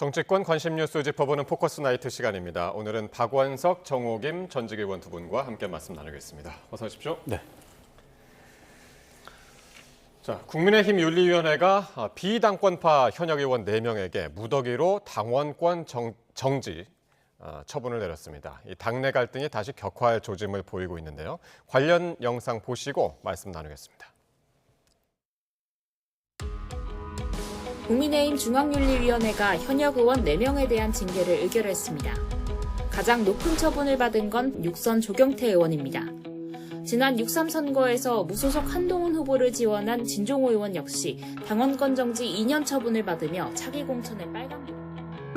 정치권 관심 뉴스 짚어보는 포커스 나이트 시간입니다. 오늘은 박원석, 정호김 전직 의원 두 분과 함께 말씀 나누겠습니다. 어서 오십시오. 네. 자, 국민의힘 윤리위원회가 비당권파 현역 의원 4명에게 무더기로 당원권 정지 처분을 내렸습니다. 이 당내 갈등이 다시 격화할 조짐을 보이고 있는데요. 관련 영상 보시고 말씀 나누겠습니다. 국민의힘 중앙윤리위원회가 현역 의원 4명에 대한 징계를 의결했습니다. 가장 높은 처분을 받은 건 6선 조경태 의원입니다. 지난 6.3 선거에서 무소속 한동훈 후보를 지원한 진종호 의원 역시 당원권 정지 2년 처분을 받으며 차기 공천에 빨간불.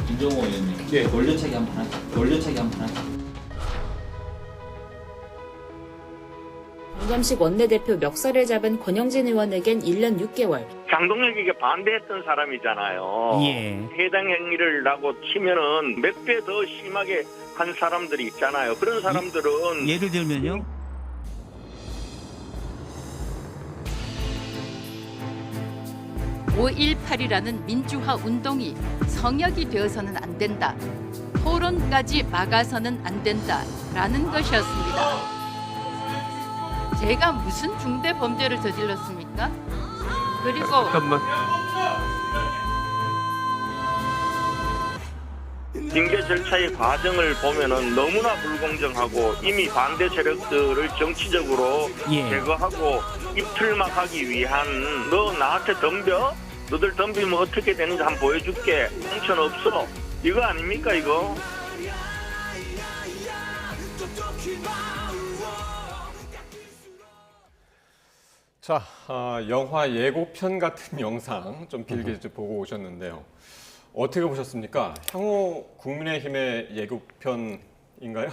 진종호 의원님, 돌려차기 한번 하자. 정점식 원내대표 멱살을 잡은 권영진 의원에겐 1년 6개월. 장동혁에게 반대했던 사람이잖아요. 예. 해당 행위를 라고 치면은 몇 배 더 심하게 한 사람들이 있잖아요. 그런 사람들은 예를 들면요? (5.18이라는) 민주화 운동이 성역이 되어서는 안 된다. 토론까지 막아서는 안 된다라는 것이었습니다. 제가 무슨 중대 범죄를 저질렀습니까? 그리고 징계 절차의 과정을 보면은 너무나 불공정하고 이미 반대 세력들을 정치적으로 제거하고 입틀막하기 위한 너 나한테 덤벼? 너들 덤비면 어떻게 되는지 한번 보여줄게. 공천 없어. 이거 아닙니까 이거? 자, 영화 예고편 같은 영상 좀 길게 보고 오셨는데요. 어떻게 보셨습니까? 향후 국민의힘의 예고편인가요?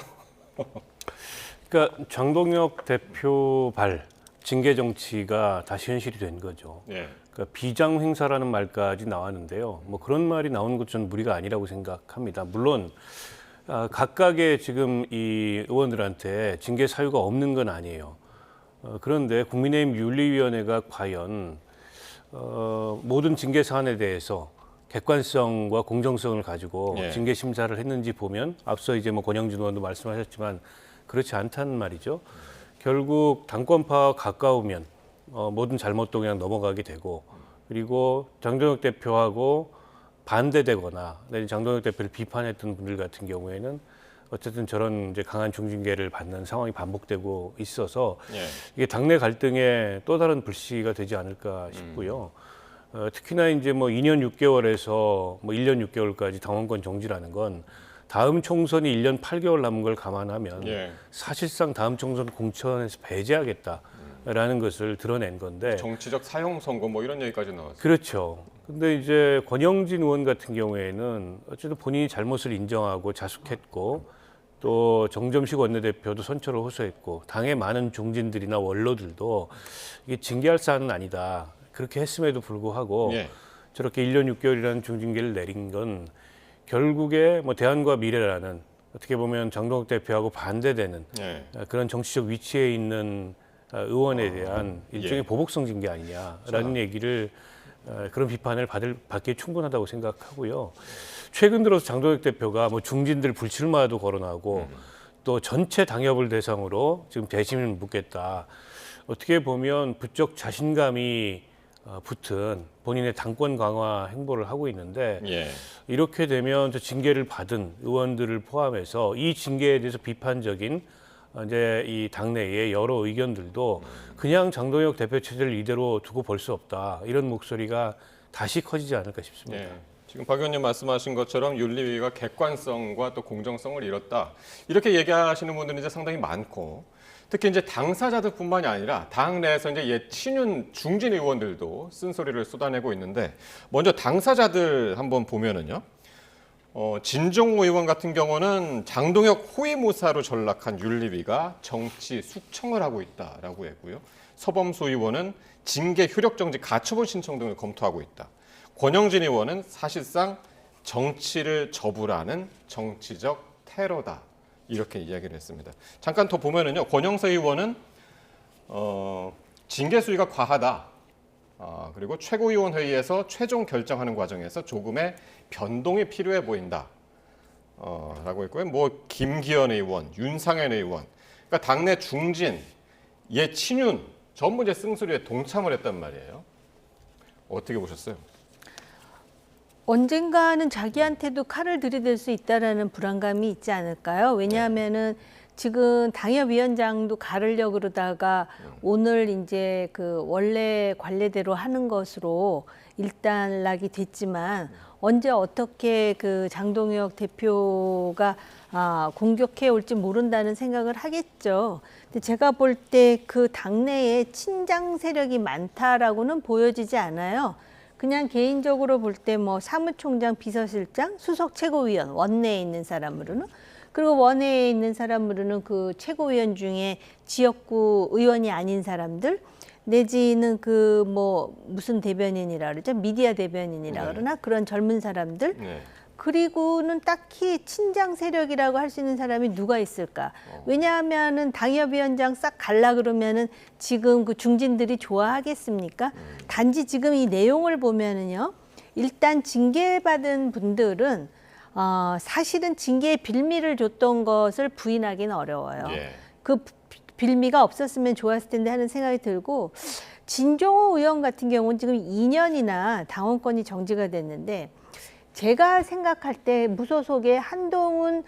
그러니까 장동혁 대표 발 징계 정치가 다시 현실이 된 거죠. 네. 그러니까 비장 행사라는 말까지 나왔는데요. 뭐 그런 말이 나오는 것 전 무리가 아니라고 생각합니다. 물론 각각의 지금 이 의원들한테 징계 사유가 없는 건 아니에요. 그런데 국민의힘 윤리위원회가 과연 모든 징계 사안에 대해서 객관성과 공정성을 가지고 징계 심사를 했는지 보면 앞서 이제 뭐 권영진 의원도 말씀하셨지만 그렇지 않다는 말이죠. 결국 당권파와 가까우면 모든 잘못도 그냥 넘어가게 되고 그리고 장동혁 대표하고 반대되거나 장동혁 대표를 비판했던 분들 같은 경우에는 어쨌든 저런 이제 강한 중징계를 받는 상황이 반복되고 있어서 이게 당내 갈등의 또 다른 불씨가 되지 않을까 싶고요. 특히나 이제 뭐 2년 6개월에서 뭐 1년 6개월까지 당원권 정지라는 건 다음 총선이 1년 8개월 남은 걸 감안하면 사실상 다음 총선 공천에서 배제하겠다라는 것을 드러낸 건데 정치적 사형 선고 뭐 이런 얘기까지 나왔어요. 그렇죠. 근데 이제 권영진 의원 같은 경우에는 어쨌든 본인이 잘못을 인정하고 자숙했고 또 정점식 원내대표도 선처를 호소했고 당의 많은 중진들이나 원로들도 이게 징계할 사안은 아니다. 그렇게 했음에도 불구하고 저렇게 1년 6개월이라는 중징계를 내린 건 결국에 뭐 대안과 미래라는 어떻게 보면 장동혁 대표하고 반대되는 그런 정치적 위치에 있는 의원에 대한 일종의 보복성 징계 아니냐라는 얘기를 그런 비판을 받기에 충분하다고 생각하고요. 최근 들어서 장동혁 대표가 뭐 중진들 불출마도 거론하고 또 전체 당협을 대상으로 지금 대신을 묻겠다. 어떻게 보면 부쩍 자신감이 붙은 본인의 당권 강화 행보를 하고 있는데 이렇게 되면 징계를 받은 의원들을 포함해서 이 징계에 대해서 비판적인 이제 이 당내의 여러 의견들도 그냥 장동혁 대표 체제를 이대로 두고 볼 수 없다. 이런 목소리가 다시 커지지 않을까 싶습니다. 지금 박 의원님 말씀하신 것처럼 윤리위가 객관성과 또 공정성을 잃었다. 이렇게 얘기하시는 분들이 이제 상당히 많고 특히 이제 당사자들뿐만이 아니라 당 내에서 이제 옛 친윤 중진 의원들도 쓴소리를 쏟아내고 있는데 먼저 당사자들 한번 보면은요. 진종호 의원 같은 경우는 장동혁 호위무사로 전락한 윤리위가 정치 숙청을 하고 있다라고 했고요. 서범수 의원은 징계 효력정지 가처분 신청 등을 검토하고 있다. 권영진 의원은 사실상 정치를 접으라는 정치적 테러다. 이렇게 이야기를 했습니다. 잠깐 더 보면은요. 권영세 의원은 징계 수위가 과하다. 그리고 최고위원 회의에서 최종 결정하는 과정에서 조금의 변동이 필요해 보인다. 라고 했고요. 뭐 김기현 의원, 윤상현 의원, 그러니까 당내 중진, 친윤 전부 이제 승수리에 동참을 했단 말이에요. 어떻게 보셨어요? 언젠가는 자기한테도 칼을 들이댈 수 있다라는 불안감이 있지 않을까요? 왜냐하면은 지금 당협위원장도 가르려고 그러다가 오늘 이제 그 원래 관례대로 하는 것으로 일단락이 됐지만 언제 어떻게 그 장동혁 대표가 공격해 올지 모른다는 생각을 하겠죠. 근데 제가 볼 때 그 당내에 친장 세력이 많다라고는 보여지지 않아요. 그냥 개인적으로 볼 때 뭐 사무총장, 비서실장, 수석 최고위원, 원내에 있는 사람으로는, 그리고 원내에 있는 사람으로는 그 최고위원 중에 지역구 의원이 아닌 사람들, 내지는 그 뭐 무슨 대변인이라 그러죠? 미디어 대변인이라 그러나 그런 젊은 사람들. 그리고는 딱히 친장 세력이라고 할 수 있는 사람이 누가 있을까? 왜냐하면은 당협위원장 싹 갈라 그러면은 지금 그 중진들이 좋아하겠습니까? 단지 지금 이 내용을 보면은요, 일단 징계받은 분들은 사실은 징계의 빌미를 줬던 것을 부인하기는 어려워요. 그 빌미가 없었으면 좋았을 텐데 하는 생각이 들고, 진종호 의원 같은 경우는 지금 2년이나 당원권이 정지가 됐는데, 제가 생각할 때 무소속의 한동훈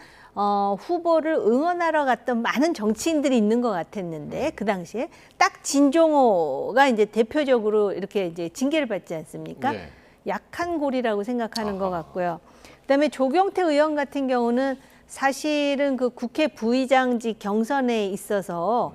후보를 응원하러 갔던 많은 정치인들이 있는 것 같았는데, 그 당시에 딱 진종호가 이제 대표적으로 이렇게 이제 징계를 받지 않습니까? 약한 고리라고 생각하는 것 같고요. 그다음에 조경태 의원 같은 경우는 사실은 그 국회 부의장직 경선에 있어서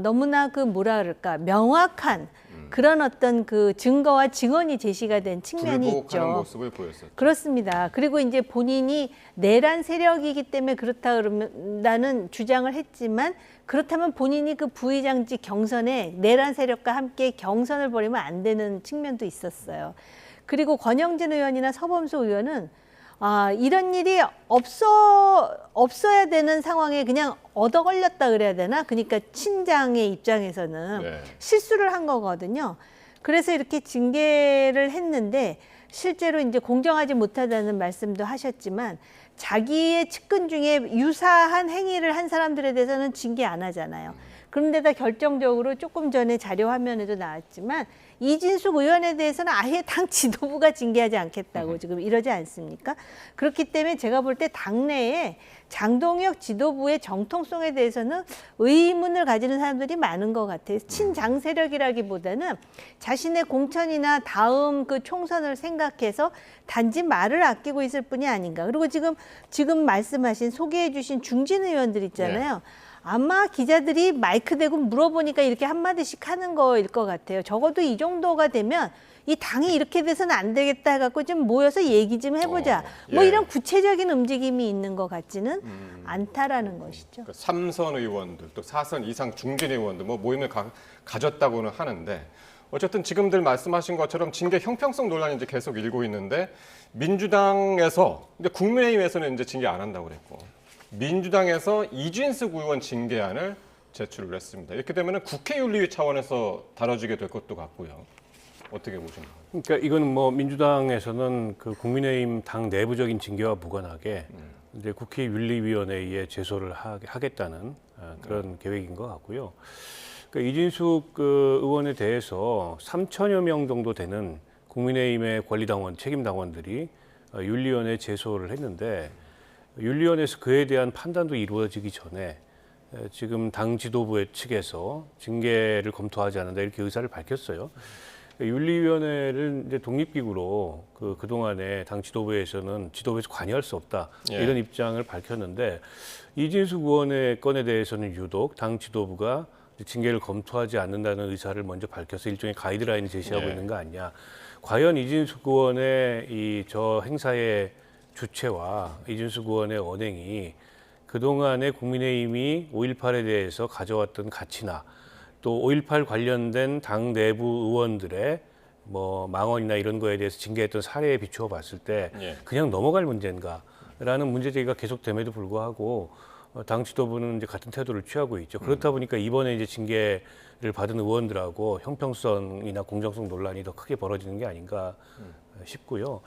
너무나 그 뭐라 그럴까, 명확한 그런 어떤 그 증거와 증언이 제시가 된 측면이 있죠. 모습을 보였었죠. 그렇습니다. 그리고 이제 본인이 내란 세력이기 때문에 그렇다 그런다는 주장을 했지만, 그렇다면 본인이 그 부의장직 경선에 내란 세력과 함께 경선을 벌이면 안 되는 측면도 있었어요. 그리고 권영진 의원이나 서범수 의원은 이런 일이 없어야 되는 상황에 그냥 얻어 걸렸다 그래야 되나? 그러니까 친장의 입장에서는 실수를 한 거거든요. 그래서 이렇게 징계를 했는데, 실제로 이제 공정하지 못하다는 말씀도 하셨지만, 자기의 측근 중에 유사한 행위를 한 사람들에 대해서는 징계 안 하잖아요. 그런데다 결정적으로 조금 전에 자료 화면에도 나왔지만, 이진숙 의원에 대해서는 아예 당 지도부가 징계하지 않겠다고 지금 이러지 않습니까? 그렇기 때문에 제가 볼 때 당내에 장동혁 지도부의 정통성에 대해서는 의문을 가지는 사람들이 많은 것 같아요. 친장 세력이라기보다는 자신의 공천이나 다음 그 총선을 생각해서 단지 말을 아끼고 있을 뿐이 아닌가. 그리고 지금 말씀하신 소개해 주신 중진 의원들 있잖아요. 아마 기자들이 마이크 대고 물어보니까 이렇게 한마디씩 하는 거일 것 같아요. 적어도 이 정도가 되면 이 당이 이렇게 돼서는 안 되겠다 해갖고 좀 모여서 얘기 좀 해보자. 뭐 이런 구체적인 움직임이 있는 것 같지는 않다라는 것이죠. 그러니까 3선 의원들, 또 4선 이상 중진 의원들 뭐 모임을 가졌다고는 하는데, 어쨌든 지금들 말씀하신 것처럼 징계 형평성 논란이 이제 계속 일고 있는데, 민주당에서, 근데 국민의힘에서는 이제 징계 안 한다고 그랬고, 민주당에서 이진숙 의원 징계안을 제출을 했습니다. 이렇게 되면 국회윤리위 차원에서 다뤄지게 될 것도 같고요. 어떻게 보십니까? 그러니까 이거는 뭐 민주당에서는 그 국민의힘 당 내부적인 징계와 무관하게 이제 국회윤리위원회에 제소를 하겠다는 그런 계획인 것 같고요. 그러니까 이진숙 그 의원에 대해서 3천여 명 정도 되는 국민의힘의 권리당원, 책임당원들이 윤리위원회에 제소를 했는데, 윤리위원회에서 그에 대한 판단도 이루어지기 전에 지금 당 지도부 측에서 징계를 검토하지 않는다 이렇게 의사를 밝혔어요. 윤리위원회를 이제 독립기구로 그동안에 당 지도부에서 관여할 수 없다 이런 입장을 밝혔는데, 이진숙 의원의 건에 대해서는 유독 당 지도부가 징계를 검토하지 않는다는 의사를 먼저 밝혀서 일종의 가이드라인을 제시하고 있는 거 아니냐. 과연 이진숙 의원의 저 행사의 주체와 이진숙 의원의 언행이 그동안에 국민의힘이 5.18에 대해서 가져왔던 가치나, 또 5.18 관련된 당 내부 의원들의 뭐 망언이나 이런 거에 대해서 징계했던 사례에 비추어 봤을 때 그냥 넘어갈 문제인가라는 문제 제기가 계속됨에도 불구하고 당 지도부는 이제 같은 태도를 취하고 있죠. 그렇다 보니까 이번에 이제 징계를 받은 의원들하고 형평성이나 공정성 논란이 더 크게 벌어지는 게 아닌가 싶고요.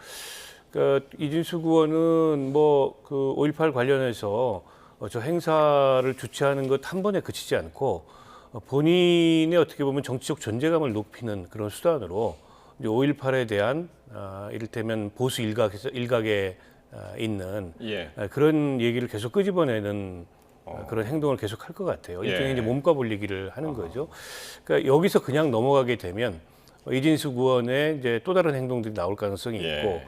그러니까 이진숙 의원은 뭐 그 5.18 관련해서 저 행사를 주최하는 것 한 번에 그치지 않고 본인의 어떻게 보면 정치적 존재감을 높이는 그런 수단으로 이제 5.18에 대한 이를테면 보수 일각에 있는 예. 그런 얘기를 계속 끄집어내는 그런 행동을 계속 할 것 같아요. 일종의 예. 이제 몸과 불리기를 하는 거죠. 그러니까 여기서 그냥 넘어가게 되면 이진숙 의원의 이제 또 다른 행동들이 나올 가능성이 예. 있고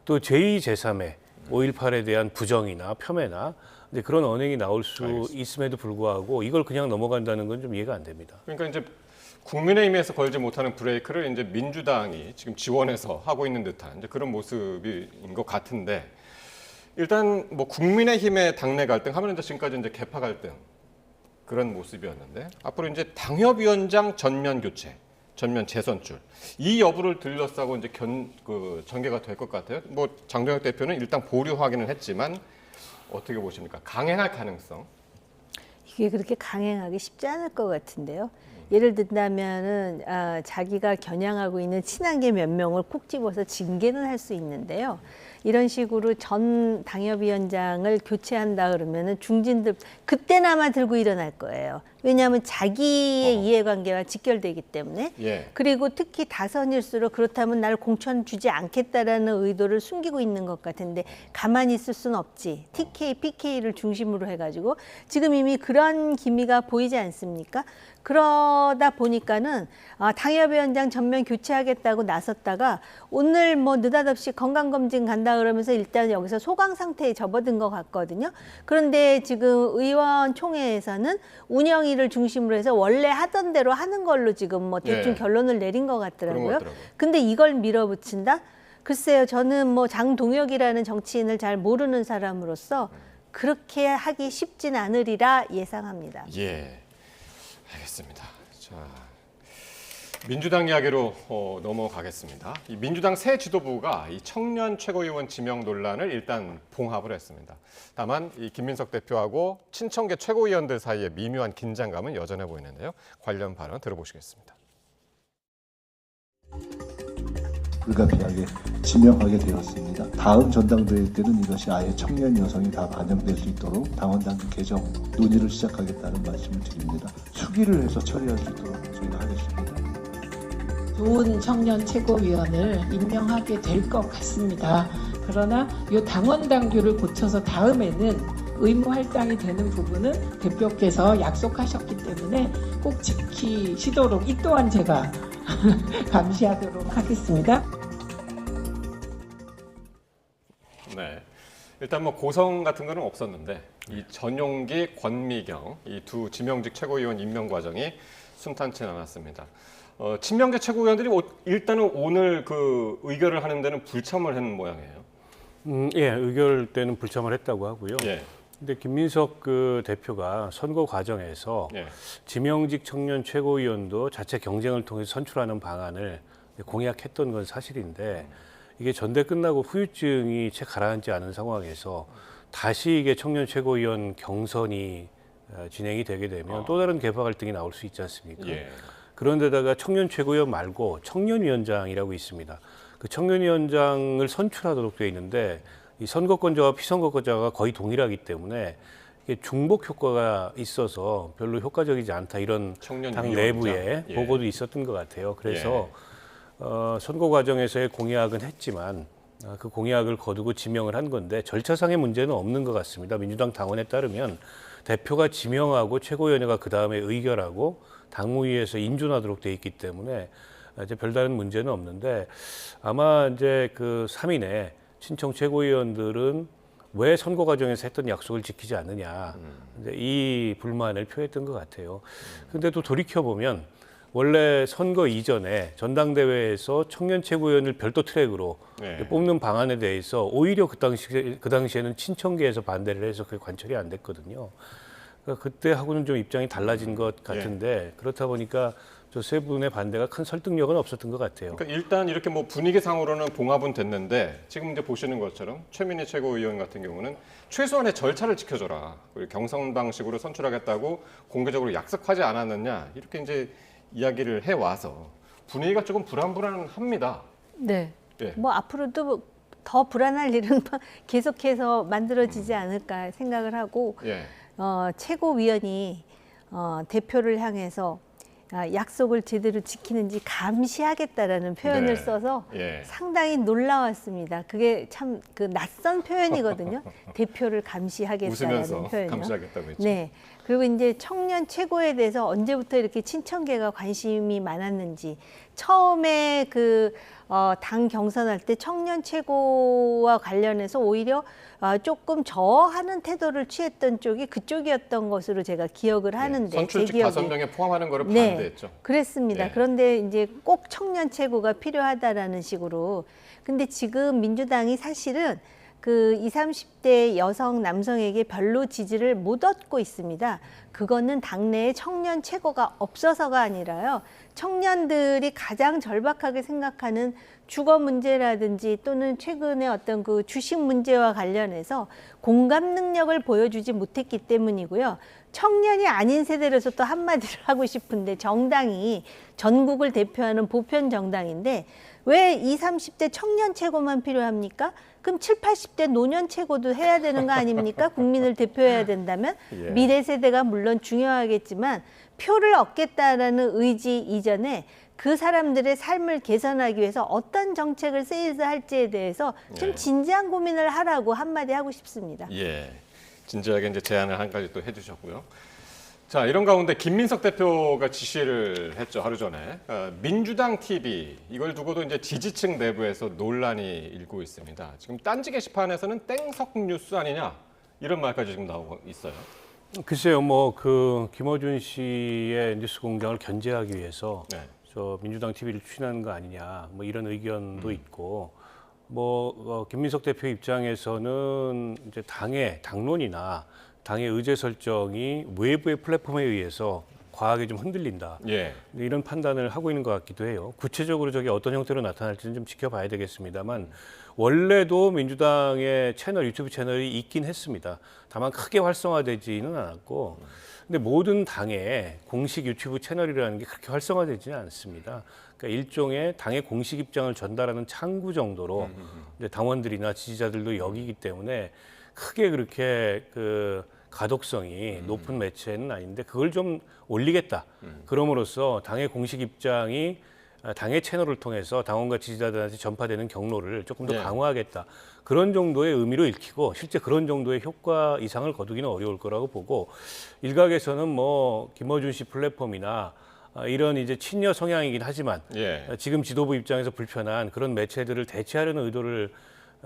또 제2, 제3의 5.18에 대한 부정이나 폄훼나 이제 그런 언행이 나올 수 알겠습니다. 있음에도 불구하고 이걸 그냥 넘어간다는 건 좀 이해가 안 됩니다. 그러니까 이제 국민의힘에서 걸지 못하는 브레이크를 이제 민주당이 지금 지원해서 하고 있는 듯한 이제 그런 모습인 것 같은데 일단 뭐 국민의힘의 당내 갈등 하면 이제 지금까지 이제 개파 갈등 그런 모습이었는데 앞으로 이제 당협위원장 전면 교체, 전면 재선출 이 여부를 들러싸고 이제 전개가 될 것 같아요. 뭐 장동혁 대표는 일단 보류 확인을 했지만 어떻게 보십니까? 강행할 가능성? 이게 그렇게 강행하기 쉽지 않을 것 같은데요. 예를 든다면은 자기가 겨냥하고 있는 친한계 몇 명을 콕 집어서 징계는 할 수 있는데요. 이런 식으로 전 당협위원장을 교체한다 그러면은 중진들 그때나마 들고 일어날 거예요. 왜냐하면 자기의 이해관계와 직결되기 때문에. 예. 그리고 특히 다선일수록 그렇다면 나를 공천 주지 않겠다라는 의도를 숨기고 있는 것 같은데 가만히 있을 수는 없지. TK, PK를 중심으로 해가지고 지금 이미 그런 기미가 보이지 않습니까? 그러다 보니까는 당협위원장 전면 교체하겠다고 나섰다가 오늘 뭐 느닷없이 건강검진 간다 그러면서 일단 여기서 소강 상태에 접어든 것 같거든요. 그런데 지금 의원총회에서는 운영위를 중심으로 해서 원래 하던 대로 하는 걸로 지금 뭐 대충 네. 결론을 내린 것 그런 것 같더라고요. 같더라고요. 근데 이걸 밀어붙인다? 글쎄요, 저는 뭐 장동혁이라는 정치인을 잘 모르는 사람으로서 그렇게 하기 쉽진 않으리라 예상합니다. 예, 알겠습니다. 자, 민주당 이야기로 넘어가겠습니다. 이 민주당 새 지도부가 이 청년 최고위원 지명 논란을 일단 봉합을 했습니다. 다만 이 김민석 대표하고 친청계 최고위원들 사이에 미묘한 긴장감은 여전해 보이는데요. 관련 발언 들어보시겠습니다. 불가피하게 지명하게 되었습니다. 다음 전당대회 때는 이것이 아예 청년 여성이 다 반영될 수 있도록 당원당규 개정 논의를 시작하겠다는 말씀을 드립니다. 수기를 해서 처리할 수 있도록 저희가 하겠습니다. 좋은 청년 최고위원을 임명하게 될 것 같습니다. 그러나 이 당원 당규를 고쳐서 다음에는 의무 할당이 되는 부분은 대표께서 약속하셨기 때문에 꼭 지키시도록 이 또한 제가 감시하도록 하겠습니다. 네, 일단 뭐 고성 같은 거는 없었는데 이 전용기, 권미경 이 두 지명직 최고위원 임명 과정이 순탄치 않았습니다. 친명계 최고위원들이 일단은 오늘 그 의결을 하는 데는 불참을 한 모양이에요. 예, 의결 때는 불참을 했다고 하고요. 예. 근데 김민석 그 대표가 선거 과정에서 예. 지명직 청년 최고위원도 자체 경쟁을 통해서 선출하는 방안을 공약했던 건 사실인데 이게 전대 끝나고 후유증이 채 가라앉지 않은 상황에서 다시 이게 청년 최고위원 경선이 진행이 되게 되면 또 다른 개파 갈등이 나올 수 있지 않습니까? 예. 그런데다가 청년 최고위원 말고 청년위원장이라고 있습니다. 그 청년위원장을 선출하도록 되어 있는데 이 선거권자와 피선거권자가 거의 동일하기 때문에 이게 중복 효과가 있어서 별로 효과적이지 않다 이런 당 내부에 예. 보고도 있었던 것 같아요. 그래서 선거 과정에서의 공약은 했지만 그 공약을 거두고 지명을 한 건데 절차상의 문제는 없는 것 같습니다. 민주당 당원에 따르면 대표가 지명하고 최고위원회가 그 다음에 의결하고 당무위에서 인준하도록 돼 있기 때문에 이제 별다른 문제는 없는데 아마 이제 그 3인의 친청 최고위원들은 왜 선거 과정에서 했던 약속을 지키지 않느냐 이제 이 불만을 표했던 것 같아요. 근데 또 돌이켜 보면 원래 선거 이전에 전당대회에서 청년 최고위원을 별도 트랙으로 뽑는 방안에 대해서 오히려 그 당시에는 친청계에서 반대를 해서 그게 관철이 안 됐거든요. 그러니까 그때하고는 좀 입장이 달라진 것 같은데 그렇다 보니까 저 세 분의 반대가 큰 설득력은 없었던 것 같아요. 그러니까 일단 이렇게 뭐 분위기상으로는 봉합은 됐는데 지금 이제 보시는 것처럼 최민희 최고위원 같은 경우는 최소한의 절차를 지켜줘라. 그리고 경선 방식으로 선출하겠다고 공개적으로 약속하지 않았느냐 이렇게 이제 이야기를 해와서 분위기가 조금 불안불안합니다. 네. 예. 뭐 앞으로도 더 불안할 일은 계속해서 만들어지지 않을까 생각을 하고 예. 최고위원이 대표를 향해서 약속을 제대로 지키는지 감시하겠다라는 표현을 네. 써서 예. 상당히 놀라웠습니다. 그게 참 그 낯선 표현이거든요. 대표를 감시하겠다라는 웃으면서 표현이요. 감시하겠다고 했죠. 네. 그리고 이제 청년 최고에 대해서 언제부터 이렇게 친청계가 관심이 많았는지 처음에 당 경선할 때 청년 최고와 관련해서 오히려 조금 저하는 태도를 취했던 쪽이 그쪽이었던 것으로 제가 기억을 하는데 선출직 제 기억에. 5명에 포함하는 거를 네, 반대했죠. 그랬습니다. 네. 그런데 이제 꼭 청년 최고가 필요하다라는 식으로. 근데 지금 민주당이 사실은 그 20, 30대 여성, 남성에게 별로 지지를 못 얻고 있습니다. 그거는 당내에 청년 최고가 없어서가 아니라요. 청년들이 가장 절박하게 생각하는 주거 문제라든지 또는 최근에 어떤 그 주식 문제와 관련해서 공감 능력을 보여주지 못했기 때문이고요. 청년이 아닌 세대로서 또 한마디를 하고 싶은데 정당이 전국을 대표하는 보편 정당인데 왜 20, 30대 청년 최고만 필요합니까? 그럼 70, 80대 노년 최고도 해야 되는 거 아닙니까? 국민을 대표해야 된다면 예. 미래 세대가 물론 중요하겠지만 표를 얻겠다라는 의지 이전에 그 사람들의 삶을 개선하기 위해서 어떤 정책을 세워서 할지에 대해서 좀 예. 진지한 고민을 하라고 한마디 하고 싶습니다. 예, 진지하게 이제 제안을 한 가지 또 해주셨고요. 자, 이런 가운데 김민석 대표가 지시를 했죠, 하루 전에. 민주당 TV 이걸 두고도 이제 지지층 내부에서 논란이 일고 있습니다. 지금 딴지 게시판에서는 땡석 뉴스 아니냐 이런 말까지 지금 나오고 있어요. 글쎄요, 뭐 그 김어준 씨의 뉴스 공장을 견제하기 위해서 네. 저 민주당 TV를 추진하는 거 아니냐, 뭐 이런 의견도 있고, 뭐 김민석 대표 입장에서는 이제 당의 당론이나 당의 의제 설정이 외부의 플랫폼에 의해서 과하게 좀 흔들린다. 예. 이런 판단을 하고 있는 것 같기도 해요. 구체적으로 저게 어떤 형태로 나타날지는 좀 지켜봐야 되겠습니다만 원래도 민주당의 채널, 유튜브 채널이 있긴 했습니다. 다만 크게 활성화되지는 않았고, 근데 모든 당의 공식 유튜브 채널이라는 게 그렇게 활성화되지는 않습니다. 그러니까 일종의 당의 공식 입장을 전달하는 창구 정도로 이제 당원들이나 지지자들도 여기기 때문에 크게 그렇게 그 가독성이 높은 매체는 아닌데 그걸 좀 올리겠다. 그럼으로써 당의 공식 입장이 당의 채널을 통해서 당원과 지지자들한테 전파되는 경로를 조금 더 네. 강화하겠다. 그런 정도의 의미로 읽히고 실제 그런 정도의 효과 이상을 거두기는 어려울 거라고 보고 일각에서는 뭐 김어준 씨 플랫폼이나 이런 이제 친여 성향이긴 하지만 예. 지금 지도부 입장에서 불편한 그런 매체들을 대체하려는 의도를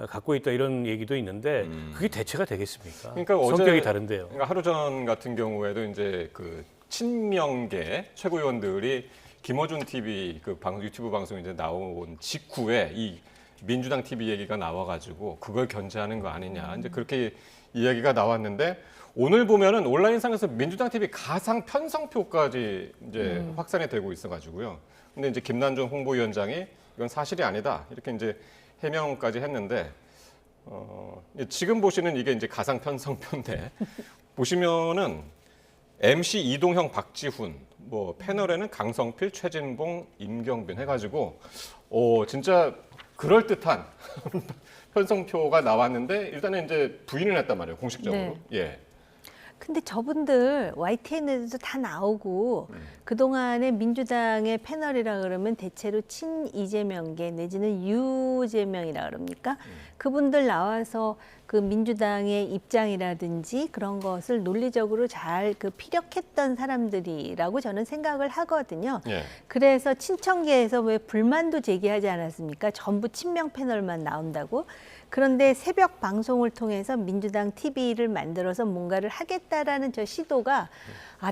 갖고 있다 이런 얘기도 있는데 그게 대체가 되겠습니까? 그러니까 성격이 어제 다른데요. 그러니까 하루 전 같은 경우에도 이제 그 친명계 최고위원들이 김어준 TV 그 유튜브 방송 이제 나온 직후에 이 민주당 TV 얘기가 나와가지고 그걸 견제하는 거 아니냐 이제 그렇게 이야기가 나왔는데 오늘 보면은 온라인상에서 민주당 TV 가상 편성표까지 이제 확산이 되고 있어가지고요. 근데 이제 김난중 홍보위원장이 이건 사실이 아니다 이렇게 이제 해명까지 했는데 지금 보시는 이게 이제 가상 편성표인데 보시면은 MC 이동형, 박지훈, 뭐 패널에는 강성필, 최진봉, 임경빈 해가지고 진짜 그럴 듯한 편성표가 나왔는데 일단은 이제 부인을 했단 말이에요 공식적으로. 네. 예. 근데 저분들 YTN에도 다 나오고 그동안에 민주당의 패널이라 그러면 대체로 친 이재명계 내지는 유재명이라 그럽니까? 그분들 나와서 그 민주당의 입장이라든지 그런 것을 논리적으로 잘 그 피력했던 사람들이라고 저는 생각을 하거든요. 예. 그래서 친청계에서 왜 불만도 제기하지 않았습니까? 전부 친명 패널만 나온다고. 그런데 새벽 방송을 통해서 민주당 TV를 만들어서 뭔가를 하겠다라는 저 시도가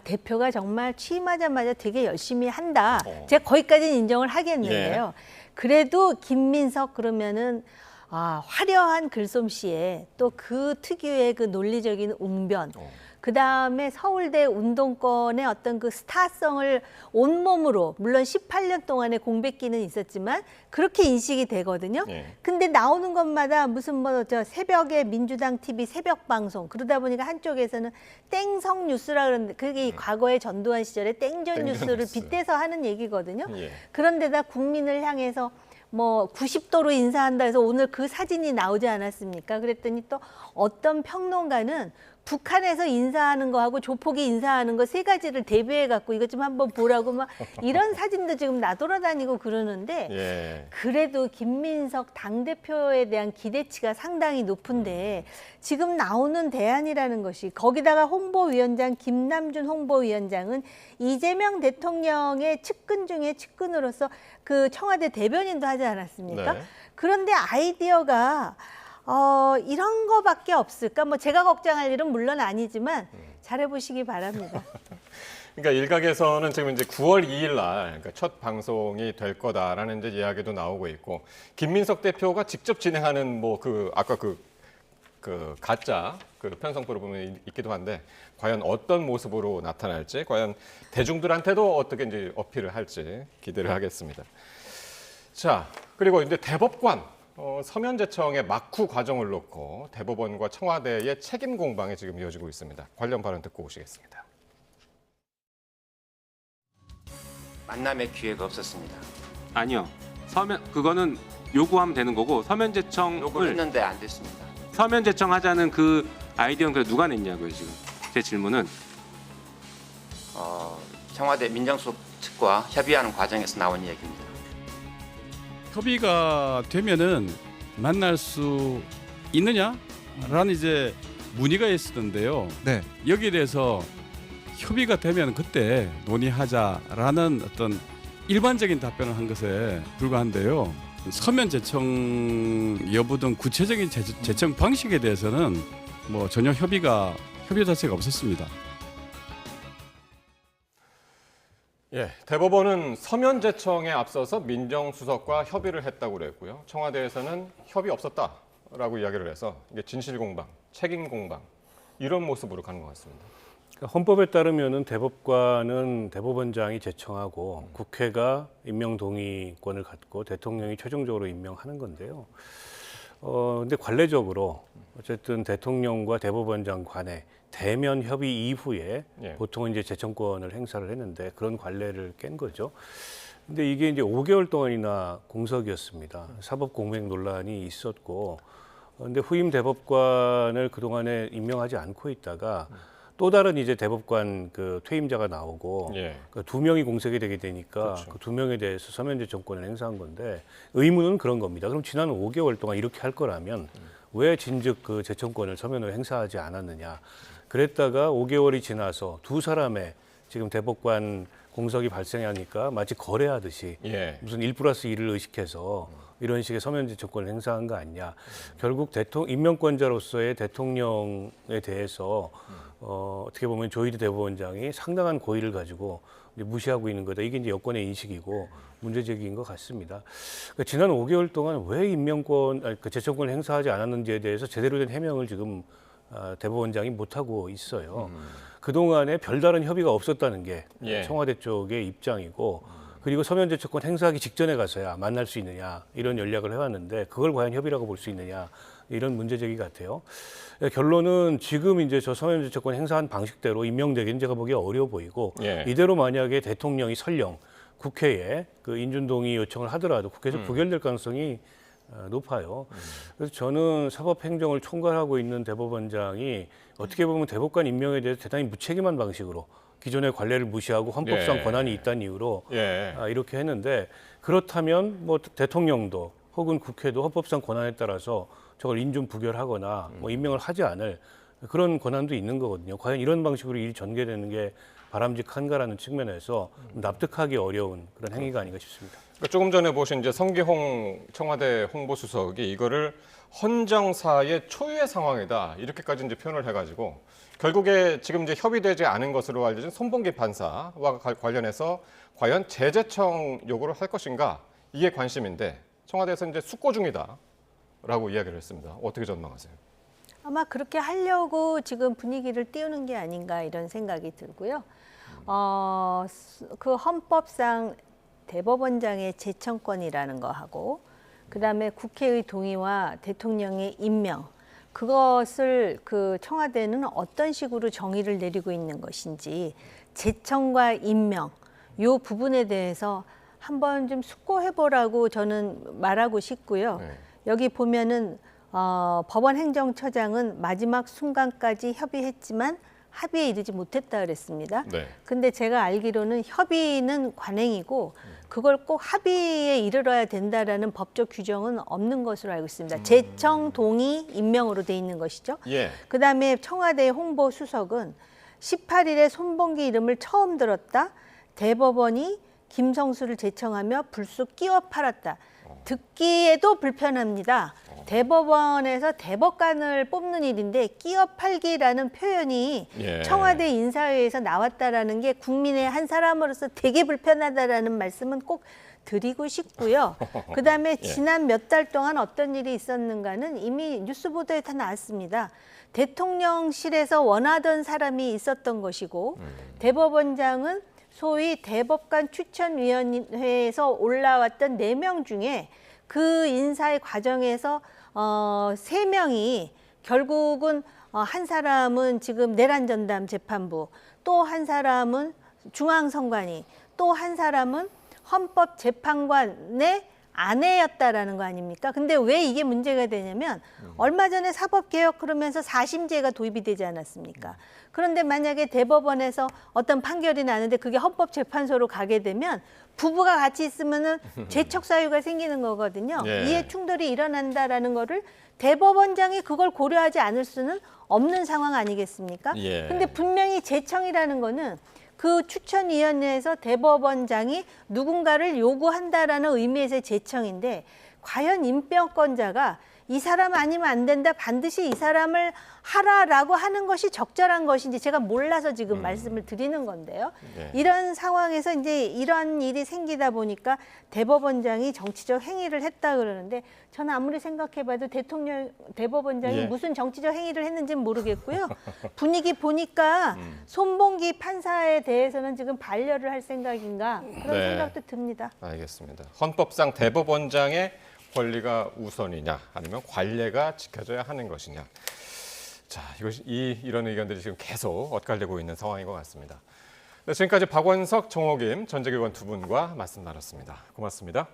대표가 정말 취임하자마자 되게 열심히 한다. 제가 거기까지는 인정을 하겠는데요. 그래도 김민석 그러면은 화려한 글솜씨에 또 그 특유의 그 논리적인 웅변, 그 다음에 서울대 운동권의 어떤 그 스타성을 온몸으로, 물론 18년 동안의 공백기는 있었지만 그렇게 인식이 되거든요. 근데 나오는 것마다 무슨 뭐 저 새벽에 민주당 TV 새벽 방송, 그러다 보니까 한쪽에서는 땡성 뉴스라 그러는데 그게 과거의 전두환 시절에 땡전 뉴스를 빗대서 하는 얘기거든요. 그런데다 국민을 향해서 뭐 90도로 인사한다 해서 오늘 그 사진이 나오지 않았습니까? 그랬더니 또 어떤 평론가는 북한에서 인사하는 거하고 조폭이 인사하는 거 세 가지를 대비해 갖고 이것 좀 한번 보라고 막 이런 사진도 지금 나돌아다니고 그러는데 그래도 김민석 당대표에 대한 기대치가 상당히 높은데 지금 나오는 대안이라는 것이, 거기다가 홍보위원장 김남준 홍보위원장은 이재명 대통령의 측근 중에 측근으로서 그 청와대 대변인도 하지 않았습니까? 그런데 아이디어가 이런 거밖에 없을까? 뭐 제가 걱정할 일은 물론 아니지만 잘해보시기 바랍니다. 그러니까 일각에서는 지금 이제 9월 2일 날 그러니까 첫 방송이 될 거다라는 이제 이야기도 나오고 있고, 김민석 대표가 직접 진행하는 뭐 그 아까 그 가짜 그 편성 프로그램이 있기도 한데 과연 어떤 모습으로 나타날지, 과연 대중들한테도 어떻게 이제 어필을 할지 기대를 하겠습니다. 자, 그리고 이제 대법관 서면제청의 막후 과정을 놓고 대법원과 청와대의 책임 공방이 지금 이어지고 있습니다. 관련 발언 듣고 오시겠습니다. 만남의 기회가 없었습니다. 아니요. 그거는 요구하면 되는 거고, 서면제청을 요구했는데 안 됐습니다. 서면제청 하자는 그 아이디어는 그래서 누가 냈냐고요, 지금. 제 질문은. 청와대 민정수석 측과 협의하는 과정에서 나온 얘기입니다. 협의가 되면은 만날 수 있느냐라는 이제 문의가 있었는데요. 여기에 대해서 협의가 되면 그때 논의하자라는 어떤 일반적인 답변을 한 것에 불과한데요. 서면 제청 여부 등 구체적인 제청 방식에 대해서는 뭐 전혀 협의 자체가 없었습니다. 대법원은 서면제청에 앞서서 민정수석과 협의를 했다고 그랬고요. 청와대에서는 협의 없었다라고 이야기를 해서 이게 진실공방, 책임공방 이런 모습으로 가는 것 같습니다. 그러니까 헌법에 따르면은 대법관은 대법원장이 제청하고 국회가 임명 동의권을 갖고 대통령이 최종적으로 임명하는 건데요. 근데 관례적으로 어쨌든 대통령과 대법원장 간의 대면 협의 이후에 보통은 이제 제청권을 행사를 했는데 그런 관례를 깬 거죠. 근데 이게 이제 5개월 동안이나 공석이었습니다. 사법 공백 논란이 있었고, 근데 후임 대법관을 그동안에 임명하지 않고 있다가 또 다른 이제 대법관 그 퇴임자가 나오고 그 2명이 공석이 되게 되니까 그 2명에 대해서 서면제청권을 행사한 건데, 의무는 그런 겁니다. 그럼 지난 5개월 동안 이렇게 할 거라면 왜 진즉 그 제청권을 서면으로 행사하지 않았느냐. 그랬다가 5개월이 지나서 두 사람의 지금 대법관 공석이 발생하니까 마치 거래하듯이 무슨 1+1을 의식해서 이런 식의 서면제청권을 행사한 거 아니냐. 결국 임명권자로서의 대통령에 대해서 어떻게 보면 조희대 대법원장이 상당한 고의를 가지고 이제 무시하고 있는 거다. 이게 이제 여권의 인식이고 문제제기인 것 같습니다. 그러니까 지난 5개월 동안 왜 그 제청권을 행사하지 않았는지에 대해서 제대로 된 해명을 지금 대법원장이 못하고 있어요. 그동안에 별다른 협의가 없었다는 게 청와대 쪽의 입장이고, 그리고 서면제청권 행사하기 직전에 가서야 만날 수 있느냐 이런 전략을 해왔는데 그걸 과연 협의라고 볼 수 있느냐 이런 문제제기 같아요. 결론은 지금 이제 저 서면제청권 행사한 방식대로 임명되기는 제가 보기에 어려워 보이고, 이대로 만약에 대통령이 설령 국회에 그 인준동의 요청을 하더라도 국회에서 부결될 가능성이 높아요. 그래서 저는 사법행정을 총괄하고 있는 대법원장이 어떻게 보면 대법관 임명에 대해서 대단히 무책임한 방식으로 기존의 관례를 무시하고 헌법상 권한이 있다는 이유로 이렇게 했는데, 그렇다면 뭐 대통령도 혹은 국회도 헌법상 권한에 따라서 저걸 인준 부결하거나 뭐 임명을 하지 않을 그런 권한도 있는 거거든요. 과연 이런 방식으로 일이 전개되는 게 바람직한가라는 측면에서 납득하기 어려운 그런 행위가 아닌가 싶습니다. 그러니까 조금 전에 보신 이제 성기홍 청와대 홍보수석이 이거를 헌정사의 초유의 상황이다 이렇게까지 이제 표현을 해가지고, 결국에 지금 이제 협의되지 않은 것으로 알려진 손봉기 판사와 관련해서 과연 재제청 요구를 할 것인가, 이게 관심인데 청와대에서 이제 숙고 중이다 거라고 이야기를 했습니다. 어떻게 전망하세요? 아마 그렇게 하려고 지금 분위기를 띄우는 게 아닌가 이런 생각이 들고요. 그 헌법상 대법원장의 제청권이라는 거하고 그다음에 국회의 동의와 대통령의 임명 그것을 그 청와대는 어떤 식으로 정의를 내리고 있는 것인지 제청과 임명 요 부분에 대해서 한번 좀 숙고해보라고 저는 말하고 싶고요. 여기 보면은 법원 행정처장은 마지막 순간까지 협의했지만 합의에 이르지 못했다 그랬습니다. 근데 제가 알기로는 협의는 관행이고 그걸 꼭 합의에 이르러야 된다라는 법적 규정은 없는 것으로 알고 있습니다. 제청, 동의, 임명으로 돼 있는 것이죠. 그다음에 청와대 홍보수석은 18일에 손봉기 이름을 처음 들었다. 대법원이 김성수를 제청하며 불쑥 끼워 팔았다. 듣기에도 불편합니다. 대법원에서 대법관을 뽑는 일인데 끼어 팔기라는 표현이 청와대 인사회에서 나왔다라는 게 국민의 한 사람으로서 되게 불편하다라는 말씀은 꼭 드리고 싶고요. 그다음에 지난 몇 달 동안 어떤 일이 있었는가는 이미 뉴스 보도에 다 나왔습니다. 대통령실에서 원하던 사람이 있었던 것이고 대법원장은 소위 대법관 추천위원회에서 올라왔던 4명 중에 그 인사의 과정에서 3명이 결국은 한 사람은 지금 내란전담 재판부, 또 한 사람은 중앙선관위, 또 한 사람은 헌법재판관의 아내였다라는 거 아닙니까? 근데 왜 이게 문제가 되냐면 얼마 전에 사법개혁 그러면서 4심제가 도입이 되지 않았습니까? 그런데 만약에 대법원에서 어떤 판결이 나는데 그게 헌법재판소로 가게 되면 부부가 같이 있으면은 죄척 사유가 생기는 거거든요. 이해 충돌이 일어난다라는 거를 대법원장이 그걸 고려하지 않을 수는 없는 상황 아니겠습니까? 근데 분명히 제청이라는 거는 그 추천위원회에서 대법원장이 누군가를 요구한다라는 의미에서의 제청인데 과연 임명권자가 이 사람 아니면 안 된다, 반드시 이 사람을 하라라고 하는 것이 적절한 것인지 제가 몰라서 지금 말씀을 드리는 건데요. 이런 상황에서 이제 이런 일이 생기다 보니까 대법원장이 정치적 행위를 했다 그러는데 저는 아무리 생각해봐도 대법원장이 무슨 정치적 행위를 했는지는 모르겠고요. 분위기 보니까 손봉기 판사에 대해서는 지금 반려를 할 생각인가 그런 생각도 듭니다. 알겠습니다. 헌법상 대법원장의 권리가 우선이냐 아니면 관례가 지켜져야 하는 것이냐. 자, 이런 의견들이 지금 계속 엇갈리고 있는 상황인 것 같습니다. 네, 지금까지 박원석, 정호김 전재규 의원 두 분과 말씀 나눴습니다. 고맙습니다.